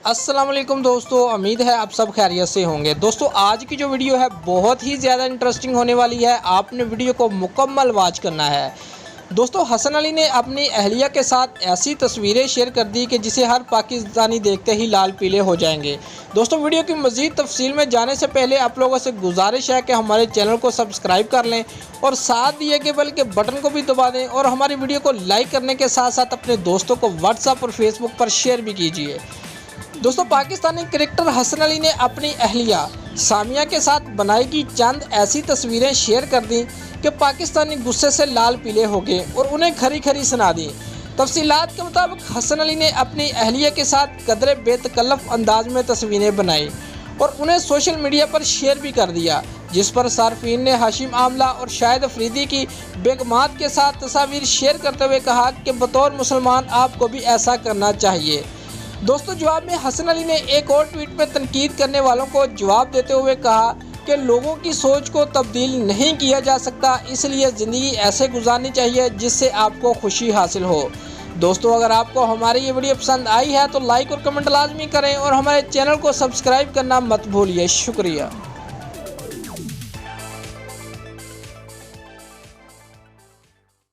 अस्सलाम वालेकुम दोस्तों, उम्मीद है आप सब खैरियत से होंगे। दोस्तों आज की जो वीडियो है बहुत ही ज़्यादा इंटरेस्टिंग होने वाली है। आपने वीडियो को मुकम्मल वॉच करना है। दोस्तों हसन अली ने अपनी अहलिया के साथ ऐसी तस्वीरें शेयर कर दी कि जिसे हर पाकिस्तानी देखते ही लाल पीले हो जाएंगे। दोस्तों वीडियो की मज़ीद तफसील में जाने से पहले आप लोगों से गुजारिश है कि हमारे चैनल को सब्सक्राइब कर लें और साथ दिए गए बेल के बटन को भी दबा दें और हमारी वीडियो को लाइक करने के साथ साथ अपने दोस्तों को व्हाट्सएप और फेसबुक पर शेयर भी कीजिए। दोस्तों पाकिस्तानी क्रिकेटर हसन अली ने अपनी अहलिया सामिया के साथ बनाई गई चंद ऐसी तस्वीरें शेयर कर दी कि पाकिस्तानी गुस्से से लाल पीले हो गए और उन्हें खरी खरी सुना दी। तफसीलात के मुताबिक हसन अली ने अपनी अहलिया के साथ कदरे बेतकल्लफ अंदाज में तस्वीरें बनाई और उन्हें सोशल मीडिया पर शेयर भी कर दिया, जिस पर सार्फिन ने हाशिम आमला और शाहिद अफरीदी की बेगमात के साथ तस्वीर शेयर करते हुए कहा कि बतौर मुसलमान आपको भी ऐसा करना चाहिए। दोस्तों जवाब में हसन अली ने एक और ट्वीट में तनकीद करने वालों को जवाब देते हुए कहा कि लोगों की सोच को तब्दील नहीं किया जा सकता, इसलिए ज़िंदगी ऐसे गुजारनी चाहिए जिससे आपको खुशी हासिल हो। दोस्तों अगर आपको हमारी ये वीडियो पसंद आई है तो लाइक और कमेंट लाजमी करें और हमारे चैनल को सब्सक्राइब करना मत भूलिए। शुक्रिया।